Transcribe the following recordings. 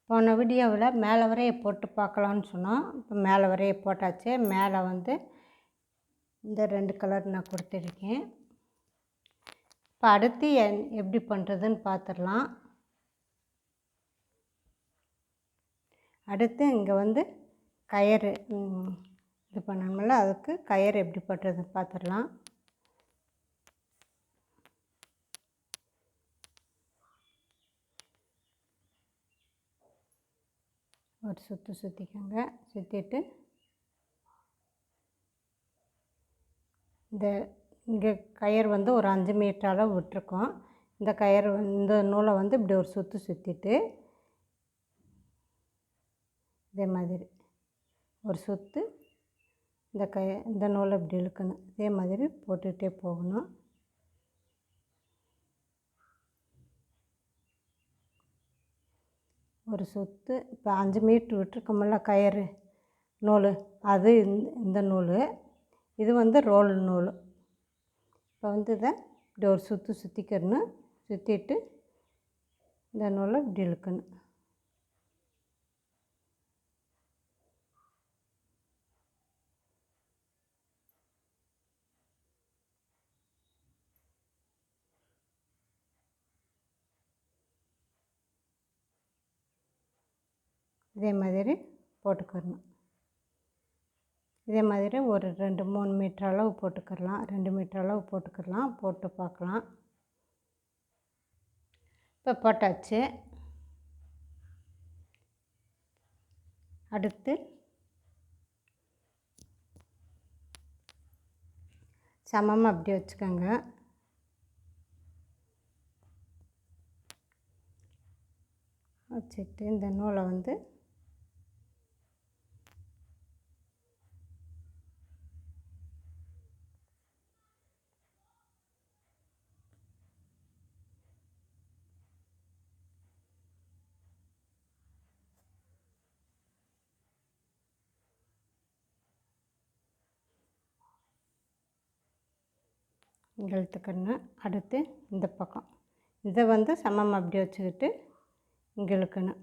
போன வீடியோவில் மேலே வரைய போட்டு பார்க்கலான்னு சொன்னோம். இப்போ மேலே வரைய போட்டாச்சு. மேலே வந்து இந்த 2 கலர் நான் கொடுத்துருக்கேன். இப்போ அடுத்து எப்படி பண்ணுறதுன்னு பார்த்துடலாம். அடுத்து இங்கே வந்து கயிறு இது பண்ணணும்ல, அதுக்கு கயிறு எப்படி பண்ணுறதுன்னு பார்த்துடலாம். ஒரு சுற்றிக்கோங்க. சுற்றிட்டு இங்கே கயிறு வந்து ஒரு 5 மீட்டர் அளவு விட்டுருக்கோம். இந்த கயிறு இந்த நூலை வந்து இப்படி ஒரு சுற்றிட்டு இதே மாதிரி ஒரு சுற்று இந்த நூலை இப்படி இழுக்கணும். இதே மாதிரி போட்டுகிட்டே போகணும். ஒரு சுற்று இப்போ 5 மீட்ரு விட்டுருக்கோம்ல கயிறு நூல், அது இந்த நூல். இது வந்து ரோல் நூல். இப்போ வந்து இதை இப்படி ஒரு சுற்றிக்கணும். சுற்றிட்டு இந்த நூலை இப்படி இழுக்கணும். இதே மாதிரி போட்டுக்கிறணும். இதே மாதிரி ஒரு 2-3 மீட்டர் அளவு போட்டுக்கிறலாம். 2 மீட்டர் அளவு போட்டுக்கிறலாம். போட்டு பார்க்கலாம். இப்போ போட்டாச்சு. அடுத்து சமமாக அப்படி வச்சுக்கோங்க. வச்சுட்டு இந்த நூலை வந்து இங்கே இழுத்துக்கணும். அடுத்து இந்த பக்கம் இதை வந்து சமமாக அப்படி வச்சுக்கிட்டு இங்கே இழுக்கணும்.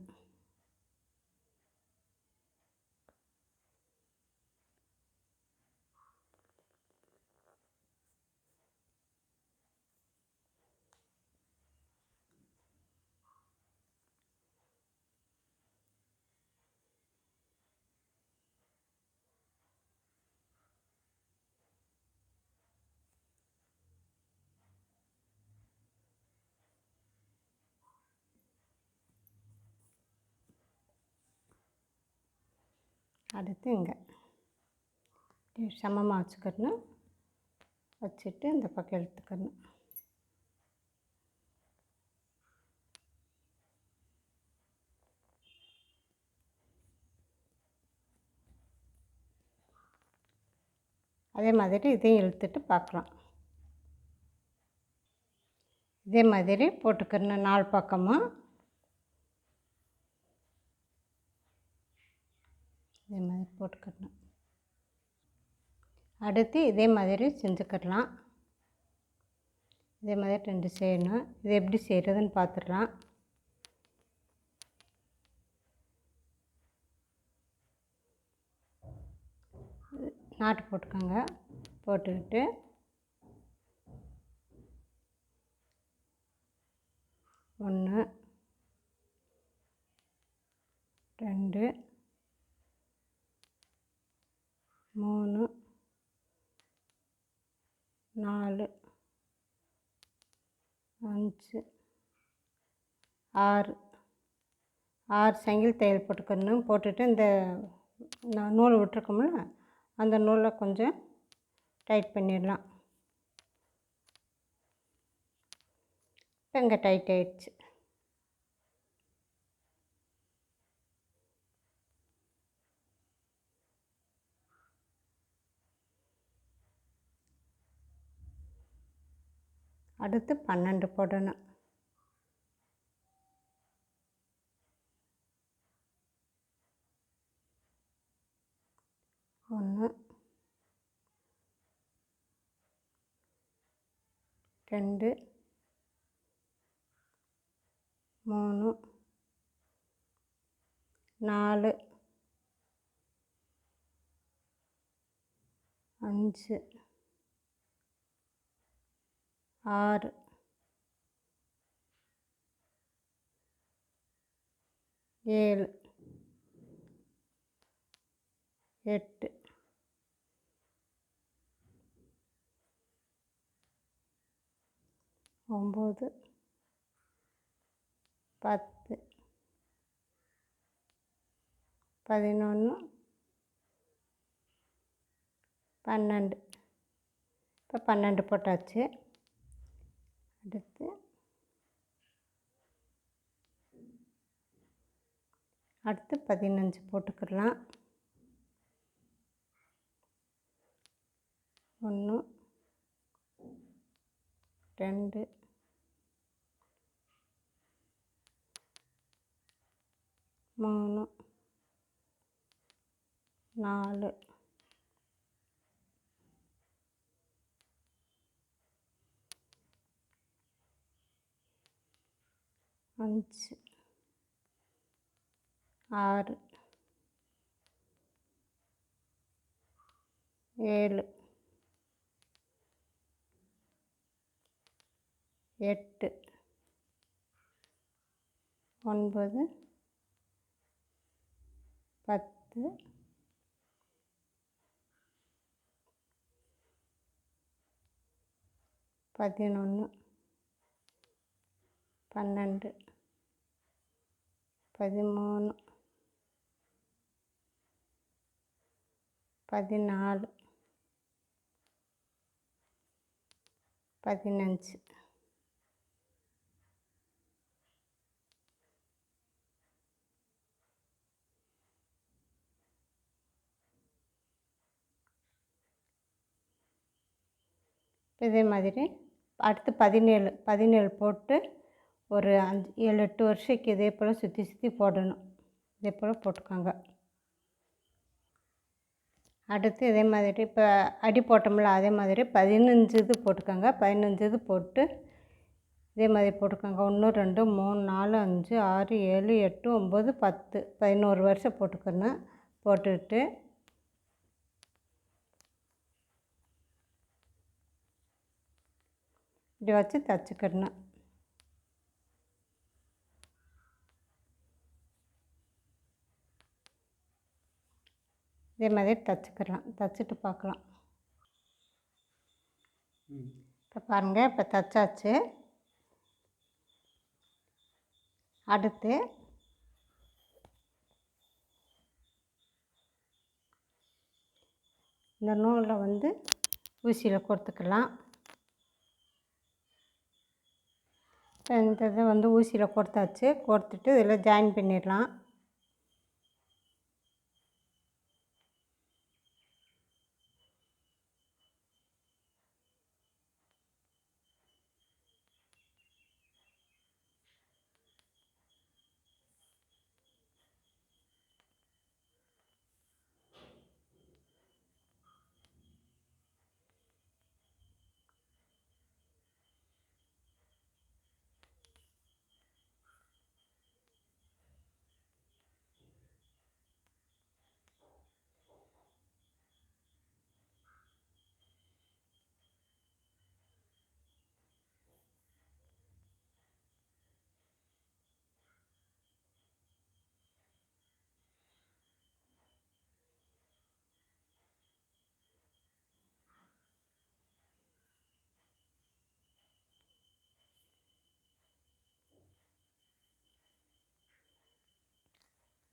அடுத்து இங்கே சமமாக வச்சுக்கணும். வச்சுட்டு இந்த பக்கம் எடுத்துக்கணும். அதே மாதிரி இதையும் இழுத்துட்டு பார்க்கலாம். இதே மாதிரி போட்டுக்கணும் 4 பக்கமும். இதே மாதிரி போட்டுக்கணும். அடுத்து இதே மாதிரி செஞ்சுக்கிடலாம். இதே மாதிரி 2 செய்யணும். இது எப்படி செய்கிறதுன்னு பார்த்துடலாம். நாட்டு போட்டுக்கோங்க. போட்டுக்கிட்டு 1 2 3 4 5 6 சங்கிலி தையல் போட்டுக்கணும். போட்டுட்டு இந்த நூல் விட்டுருக்கோம்ல, அந்த நூலை கொஞ்சம் டைட் பண்ணிடலாம். இப்போ இங்கே டைட் ஆயிடுச்சு. அடுத்து 12 போடணும். 1 2 3 4 5 6 7 8 9 10 11 12. இப்போ 12 போட்டாச்சு. அடுத்து 15 போட்டுக்கலாம். 1 2 3 4 5 6 7 8 9 10 11 12 13 14 15. இதே மாதிரி அடுத்து 17 போட்டு ஒரு 5 7 8 வருஷத்துக்கு இதே போல் சுற்றி சுற்றி போடணும். இதே போல் போட்டுக்கோங்க. அடுத்து இதே மாதிரி இப்போ அடி போட்டோம்ல அதே மாதிரி 15 இது போட்டுக்கோங்க. 15 இது போட்டு இதே மாதிரி போட்டுக்கோங்க. 1 2 3 4 5 6 7 8 9 10 11 வருஷம் போட்டுக்கணும். போட்டுட்டு இப்படி வச்சு தச்சுக்கிடணும். இதே மாதிரி தச்சுக்கலாம். தச்சுட்டு பார்க்கலாம். இப்போ பாருங்கள், இப்போ தச்சாச்சு. அடுத்து இந்த நூலில் வந்து ஊசியில் கோர்த்துக்கலாம். இப்போ இந்த இதை வந்து ஊசியில் கோர்த்தாச்சு. கோர்த்துட்டு இதில் ஜாயின் பண்ணிடலாம்.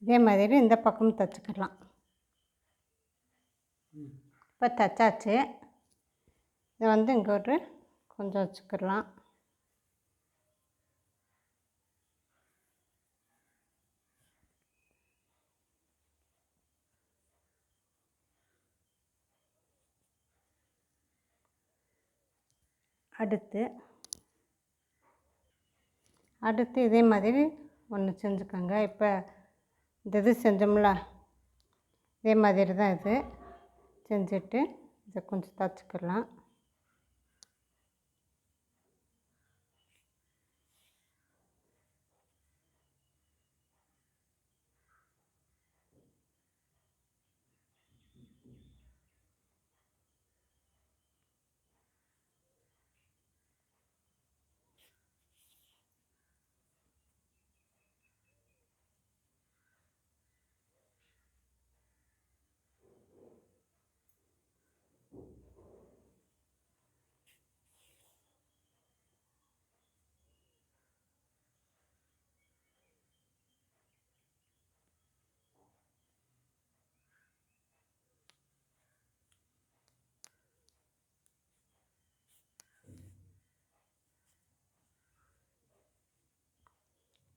இதே மாதிரி இந்த பக்கமும் தைச்சிக்கலாம். இப்போ தைச்சாச்சு. இதை வந்து இங்கே ஒரு கொஞ்சம் வச்சுக்கலாம். அடுத்து இதே மாதிரி ஒன்று செஞ்சுக்கோங்க. இப்போ இந்த இது செஞ்சோம்ல இதே மாதிரி தான் இது செஞ்சுட்டு இதை கொஞ்சம் தச்சுக்கலாம்.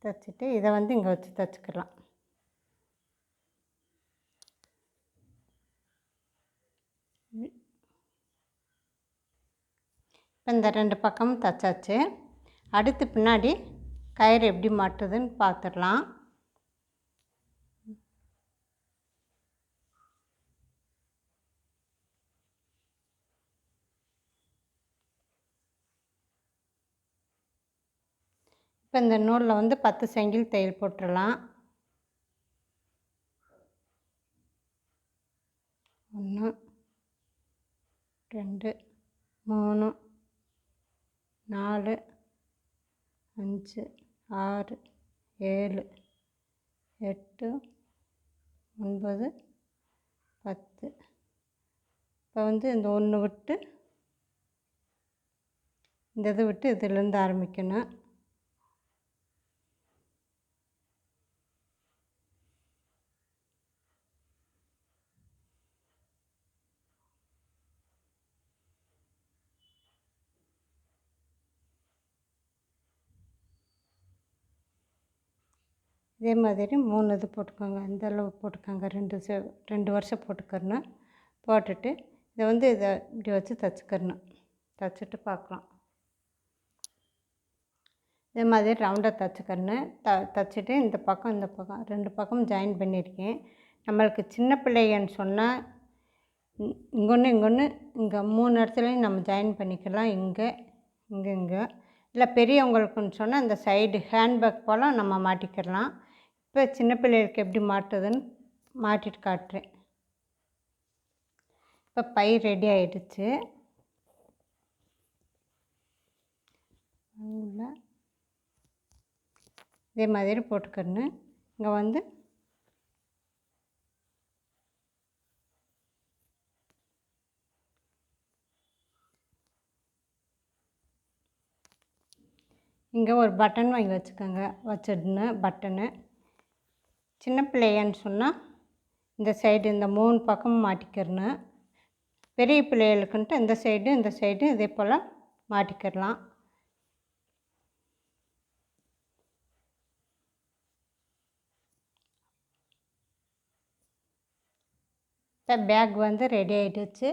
தைச்சிட்டு இதை வந்து இங்கே வச்சு தைச்சிக்கலாம். இப்போ இந்த 2 பக்கமும் தைச்சாச்சு. அடுத்து பின்னாடி கயிறு எப்படி மாட்டுதுன்னு பார்த்துடலாம். இப்போ இந்த நூலில் வந்து 10 செங்கில் தையல் போட்டுடலாம். 1 2 3 4 5 6 7 8 9 10. இப்போ வந்து இந்த 1 விட்டு இந்த இது விட்டு இதிலேருந்து ஆரம்பிக்கணும். இதே மாதிரி 3 இது போட்டுக்கோங்க. இந்த அளவு போட்டுக்கோங்க. 2 வருஷம் போட்டுக்கணும். போட்டுட்டு இதை வந்து இதை இப்படி வச்சு தைச்சிக்கணும். தைச்சிட்டு பார்க்கலாம். இதே மாதிரி ரவுண்டாக தைச்சிக்கணும். தைச்சிட்டு இந்த பக்கம் 2 பக்கம் ஜாயின் பண்ணியிருக்கேன். நம்மளுக்கு சின்ன பிள்ளைங்கன்னு சொன்னால் இங்கொன்று இங்கே 3 இடத்துலையும் நம்ம ஜாயின் பண்ணிக்கலாம். இங்கே இல்லை பெரியவங்களுக்குன்னு சொன்னால் இந்த சைடு ஹேண்ட்பேக் போல் நம்ம மாட்டிக்கிடலாம். இப்போ சின்ன பிள்ளைகளுக்கு எப்படி மாட்டுதுன்னு மாட்டிட்டு காட்டுறேன். இப்போ பை ரெடி ஆகிடுச்சு. இதே மாதிரி போட்டுக்கணும். இங்கே வந்து இங்கே ஒரு பட்டன் வாங்கி வச்சுக்கோங்க. வச்சிடணும் பட்டனு. சின்ன பிள்ளைங்கன்னு சொன்னால் இந்த சைடு இந்த 3 பக்கமும் மாட்டிக்கிறணும். பெரிய பிள்ளைகளுக்குன்ட்டு இந்த சைடு இதே போல் மாட்டிக்கிடலாம். இப்போ பேக் வந்து ரெடி ஆகிடுச்சு.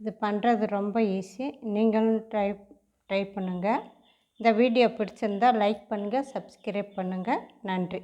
இது பண்ணுறது ரொம்ப ஈஸி. நீங்களும் ட்ரை பண்ணுங்கள். இந்த வீடியோ பிடிச்சிருந்தால் லைக் பண்ணுங்கள், சப்ஸ்கிரைப் பண்ணுங்கள். நன்றி.